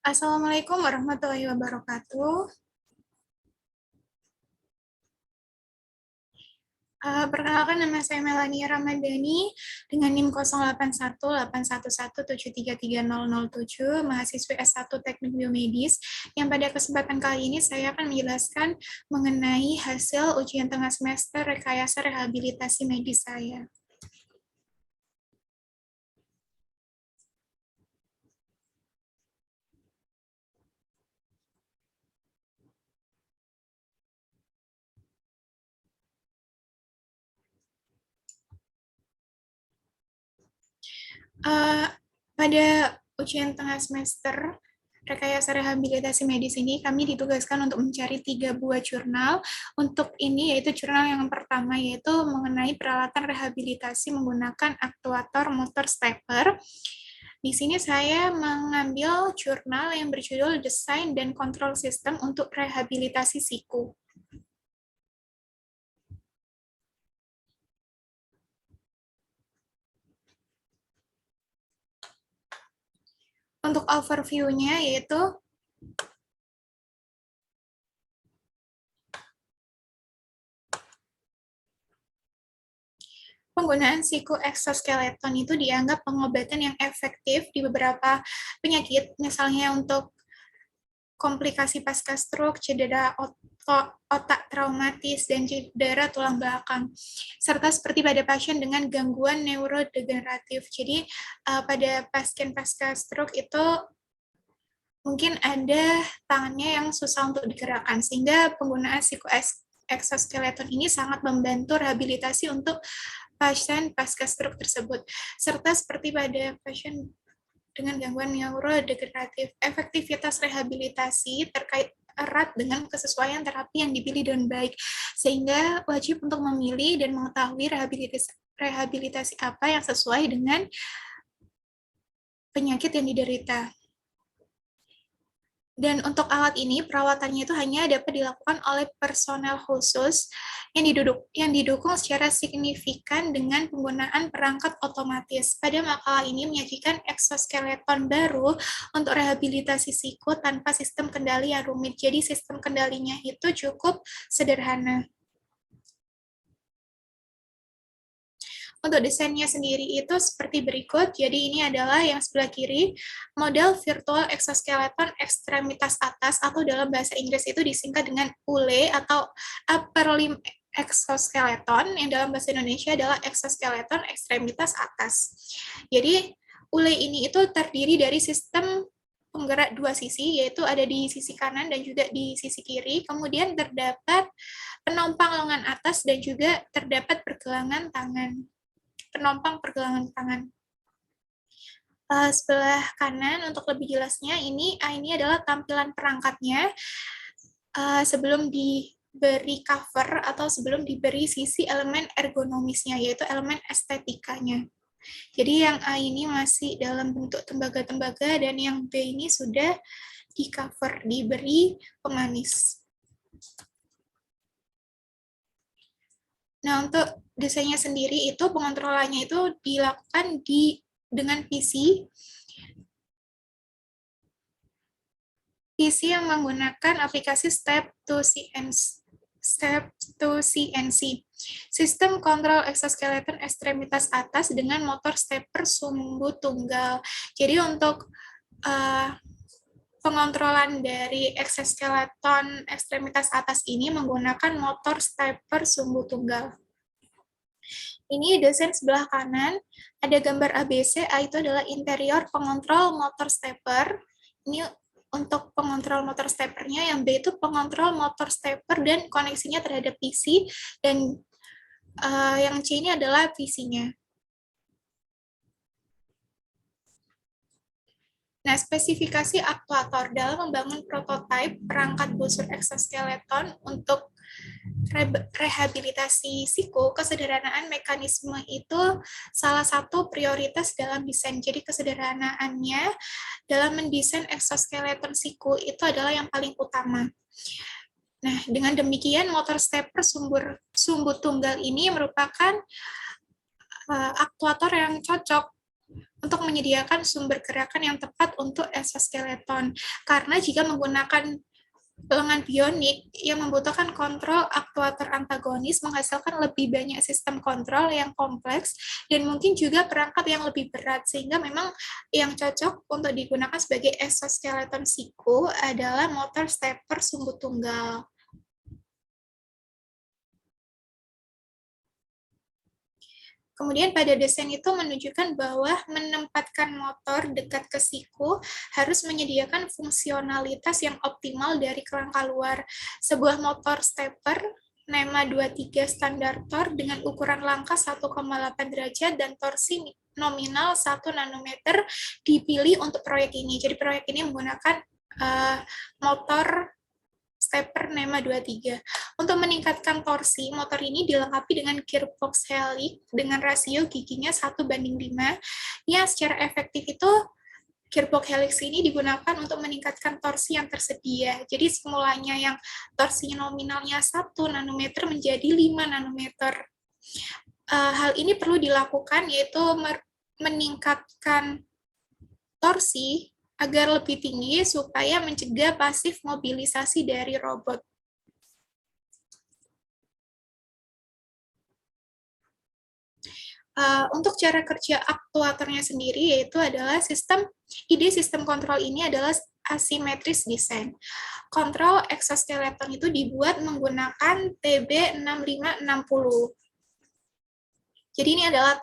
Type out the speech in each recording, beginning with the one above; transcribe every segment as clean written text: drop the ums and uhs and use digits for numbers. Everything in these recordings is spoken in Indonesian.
Assalamualaikum warahmatullahi wabarakatuh. Perkenalkan, nama saya Melania Ramadhani dengan NIM 08181117330007, mahasiswi S1 Teknik Biomedis, yang pada kesempatan kali ini saya akan menjelaskan mengenai hasil ujian tengah semester rekayasa rehabilitasi medis saya. Pada ujian tengah semester rekayasa rehabilitasi medis ini, kami ditugaskan untuk mencari 3 buah jurnal. Untuk ini yaitu jurnal yang pertama, yaitu mengenai peralatan rehabilitasi menggunakan aktuator motor stepper. Di sini saya mengambil jurnal yang berjudul Desain dan Kontrol Sistem untuk Rehabilitasi Siku. Untuk overview-nya yaitu penggunaan psikoeksoskeleton itu dianggap pengobatan yang efektif di beberapa penyakit, misalnya untuk komplikasi pasca stroke, cedera otak traumatis, dan cedera tulang belakang, serta seperti pada pasien dengan gangguan neurodegeneratif. Jadi pada pasien pasca stroke itu mungkin ada tangannya yang susah untuk digerakkan, sehingga penggunaan psikoeksoskeleton ini sangat membantu rehabilitasi untuk pasien pasca stroke tersebut. Serta seperti pada pasien dengan gangguan neurodegeneratif, efektivitas rehabilitasi terkait erat dengan kesesuaian terapi yang dipilih dengan baik, sehingga wajib untuk memilih dan mengetahui rehabilitasi apa yang sesuai dengan penyakit yang diderita. Dan untuk alat ini, perawatannya itu hanya dapat dilakukan oleh personel khusus yang didukung secara signifikan dengan penggunaan perangkat otomatis. Pada makalah ini menyajikan eksoskeleton baru untuk rehabilitasi siku tanpa sistem kendali yang rumit. Jadi sistem kendalinya itu cukup sederhana. Untuk desainnya sendiri itu seperti berikut. Jadi ini adalah yang sebelah kiri, model virtual exoskeleton ekstremitas atas, atau dalam bahasa Inggris itu disingkat dengan ULE atau upper limb exoskeleton, yang dalam bahasa Indonesia adalah exoskeleton ekstremitas atas. Jadi ULE ini itu terdiri dari sistem penggerak dua sisi, yaitu ada di sisi kanan dan juga di sisi kiri. Kemudian terdapat penompang lengan atas dan juga terdapat pergelangan tangan. Penompang pergelangan tangan. Sebelah kanan untuk lebih jelasnya ini adalah tampilan perangkatnya sebelum diberi cover atau sebelum diberi sisi elemen ergonomisnya, yaitu elemen estetikanya. Jadi yang A ini masih dalam bentuk tembaga-tembaga dan yang B ini sudah di cover, diberi pemanis. Nah, untuk desainnya sendiri itu pengontrolannya itu dilakukan dengan PC yang menggunakan aplikasi Step to CNC, sistem kontrol exoskeleton ekstremitas atas dengan motor stepper sumbu tunggal. Jadi untuk pengontrolan dari exoskeleton ekstremitas atas ini menggunakan motor stepper sumbu tunggal. Ini desain sebelah kanan, ada gambar ABC. A itu adalah interior pengontrol motor stepper. Ini untuk pengontrol motor steppernya, yang B itu pengontrol motor stepper dan koneksinya terhadap PC, dan yang C ini adalah PC-nya. Nah, spesifikasi aktuator dalam membangun prototipe perangkat busur exoskeleton untuk rehabilitasi siku, kesederhanaan mekanisme itu salah satu prioritas dalam desain. Jadi kesederhanaannya dalam mendesain exoskeleton siku itu adalah yang paling utama. Nah, dengan demikian motor stepper sumbu tunggal ini merupakan aktuator yang cocok untuk menyediakan sumber gerakan yang tepat untuk exoskeleton. Karena jika menggunakan lengan bionik yang membutuhkan kontrol aktuator antagonis menghasilkan lebih banyak sistem kontrol yang kompleks dan mungkin juga perangkat yang lebih berat, sehingga memang yang cocok untuk digunakan sebagai exoskeleton siku adalah motor stepper sumbu tunggal. Kemudian pada desain itu menunjukkan bahwa menempatkan motor dekat ke siku harus menyediakan fungsionalitas yang optimal dari kerangka luar. Sebuah motor stepper NEMA 23 standar Tor dengan ukuran langkah 1,8 derajat dan torsi nominal 1 nanometer dipilih untuk proyek ini. Jadi proyek ini menggunakan motor stepper NEMA 23. Untuk meningkatkan torsi, motor ini dilengkapi dengan gearbox helix dengan rasio giginya 1:5, yang secara efektif itu gearbox helix ini digunakan untuk meningkatkan torsi yang tersedia. Jadi semulanya yang torsi nominalnya 1 nanometer menjadi 5 nanometer. Hal ini perlu dilakukan yaitu meningkatkan torsi agar lebih tinggi supaya mencegah pasif mobilisasi dari robot. Untuk cara kerja aktuatornya sendiri yaitu adalah ide sistem kontrol ini adalah asimetris desain. Kontrol exoskeleton itu dibuat menggunakan TB6560. Jadi ini adalah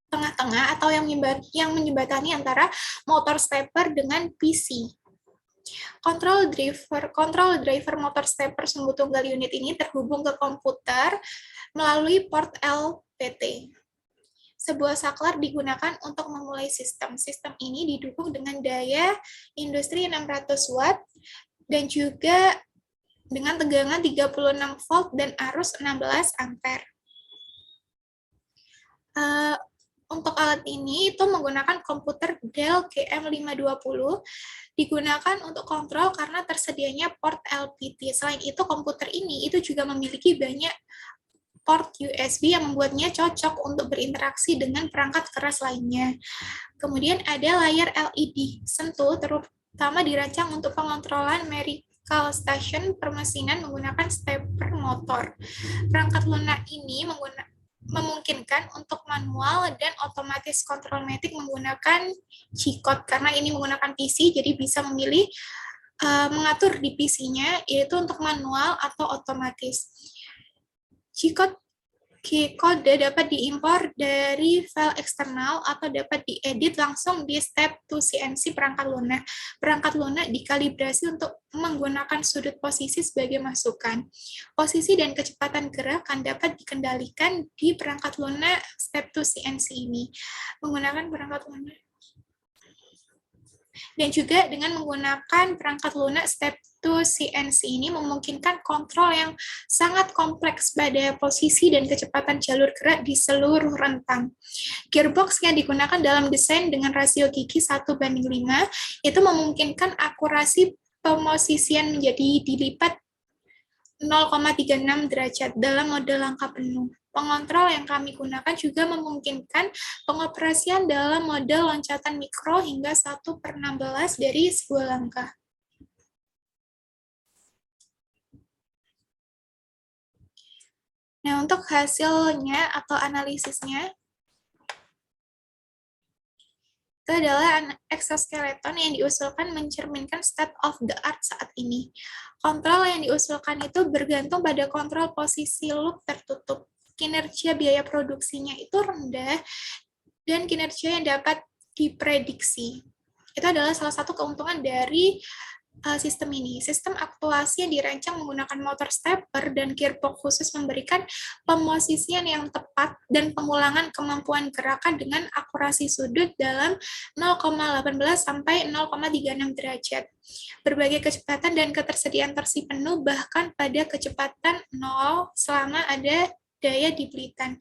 tengah-tengah atau yang menjembatani antara motor stepper dengan PC. Control driver motor stepper sumbu tunggal unit ini terhubung ke komputer melalui port LPT. Sebuah saklar digunakan untuk memulai sistem. Sistem ini didukung dengan daya industri 600 watt dan juga dengan tegangan 36 volt dan arus 16 ampere. Untuk alat ini itu menggunakan komputer Dell GM520, digunakan untuk kontrol karena tersedianya port LPT. Selain itu, komputer ini itu juga memiliki banyak port USB yang membuatnya cocok untuk berinteraksi dengan perangkat keras lainnya. Kemudian ada layar LED sentuh, terutama dirancang untuk pengontrolan mechanical station permesinan menggunakan stepper motor. Perangkat lunak ini memungkinkan untuk manual dan otomatis kontrol-matic menggunakan G-code. Karena ini menggunakan PC, jadi bisa memilih mengatur di PC-nya, yaitu untuk manual atau otomatis. G-code dapat diimpor dari file eksternal atau dapat diedit langsung di step to CNC perangkat lunak. Perangkat lunak dikalibrasi untuk menggunakan sudut posisi sebagai masukan. Posisi dan kecepatan gerak akan dapat dikendalikan di perangkat lunak step to CNC ini. Menggunakan perangkat lunak dan juga dengan menggunakan perangkat lunak step to CNC ini memungkinkan kontrol yang sangat kompleks pada posisi dan kecepatan jalur gerak di seluruh rentang. Gearbox yang digunakan dalam desain dengan rasio gigi 1:5 itu memungkinkan akurasi pemosisian menjadi dilipat 0,36 derajat dalam mode langkah penuh. Pengontrol yang kami gunakan juga memungkinkan pengoperasian dalam mode loncatan mikro hingga 1/16 dari sebuah langkah. Nah, untuk hasilnya atau analisisnya, itu adalah exoskeleton yang diusulkan mencerminkan state of the art saat ini. Kontrol yang diusulkan itu bergantung pada kontrol posisi loop tertutup. Kinerja biaya produksinya itu rendah, dan kinerja yang dapat diprediksi. Itu adalah salah satu keuntungan dari sistem ini. Sistem aktuasi yang dirancang menggunakan motor stepper dan gearbox khusus memberikan pemosisian yang tepat dan pengulangan kemampuan gerakan dengan akurasi sudut dalam 0,18 sampai 0,36 derajat. Berbagai kecepatan dan ketersediaan torsi penuh bahkan pada kecepatan 0 selama ada daya dibelitan.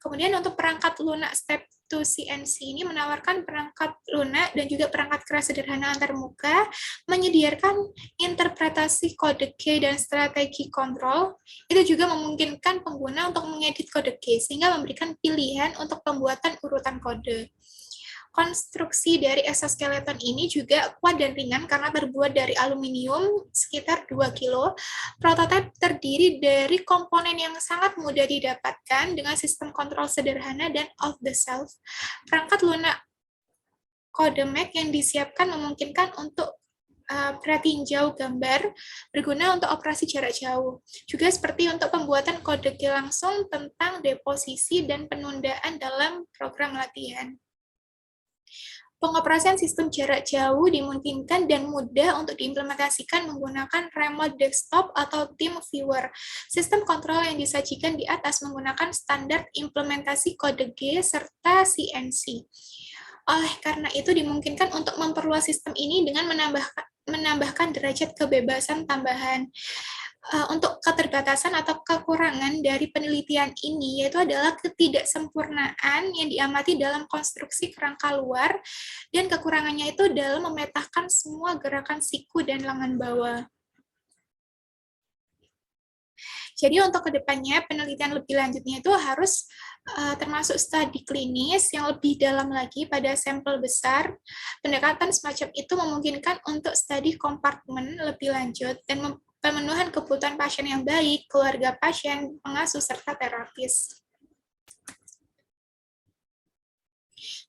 Kemudian untuk perangkat lunak step to CNC ini menawarkan perangkat lunak dan juga perangkat keras sederhana antarmuka, menyediakan interpretasi kode key dan strategi kontrol. Itu juga memungkinkan pengguna untuk mengedit kode key, sehingga memberikan pilihan untuk pembuatan urutan kode. Konstruksi dari exoskeleton ini juga kuat dan ringan karena terbuat dari aluminium sekitar 2 kilo. Prototipe terdiri dari komponen yang sangat mudah didapatkan dengan sistem kontrol sederhana dan off-the-shelf. Perangkat lunak kode MAC yang disiapkan memungkinkan untuk pratinjau gambar berguna untuk operasi jarak jauh. Juga seperti untuk pembuatan kode G langsung tentang deposisi dan penundaan dalam program latihan. Pengoperasian sistem jarak jauh dimungkinkan dan mudah untuk diimplementasikan menggunakan remote desktop atau team viewer. Sistem kontrol yang disajikan di atas menggunakan standar implementasi kode G serta CNC. Oleh karena itu dimungkinkan untuk memperluas sistem ini dengan menambahkan derajat kebebasan tambahan. Untuk keterbatasan atau kekurangan dari penelitian ini yaitu adalah ketidaksempurnaan yang diamati dalam konstruksi kerangka luar dan kekurangannya itu dalam memetakan semua gerakan siku dan lengan bawah. Jadi untuk kedepannya penelitian lebih lanjutnya itu harus termasuk studi klinis yang lebih dalam lagi pada sampel besar. Pendekatan semacam itu memungkinkan untuk studi kompartemen lebih lanjut dan pemenuhan kebutuhan pasien yang baik, keluarga pasien, pengasuh, serta terapis.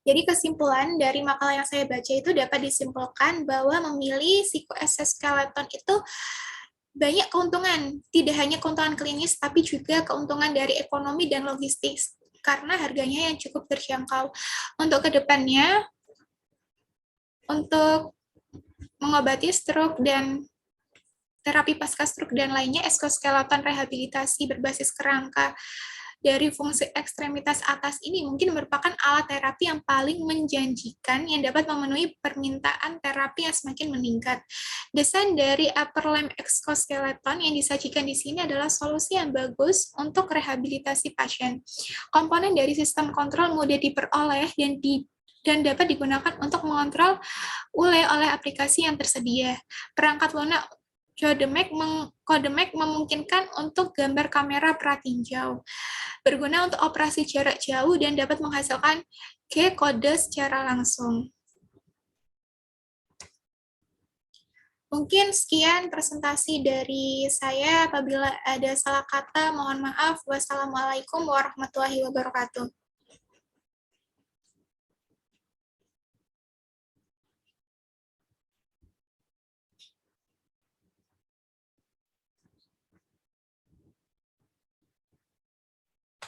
Jadi kesimpulan dari makalah yang saya baca itu dapat disimpulkan bahwa memilih psikoexoskeleton itu banyak keuntungan, tidak hanya keuntungan klinis, tapi juga keuntungan dari ekonomi dan logistik, karena harganya yang cukup terjangkau. Untuk kedepannya, untuk mengobati stroke dan terapi pasca stroke dan lainnya, exoskeleton rehabilitasi berbasis kerangka dari fungsi ekstremitas atas ini mungkin merupakan alat terapi yang paling menjanjikan yang dapat memenuhi permintaan terapi yang semakin meningkat. Desain dari upper limb exoskeleton yang disajikan di sini adalah solusi yang bagus untuk rehabilitasi pasien. Komponen dari sistem kontrol mudah diperoleh dan dapat digunakan untuk mengontrol oleh aplikasi yang tersedia. Perangkat lunak kode MAC memungkinkan untuk gambar kamera pratinjau, berguna untuk operasi jarak jauh dan dapat menghasilkan G-kode secara langsung. Mungkin sekian presentasi dari saya. Apabila ada salah kata, mohon maaf. Wassalamualaikum warahmatullahi wabarakatuh.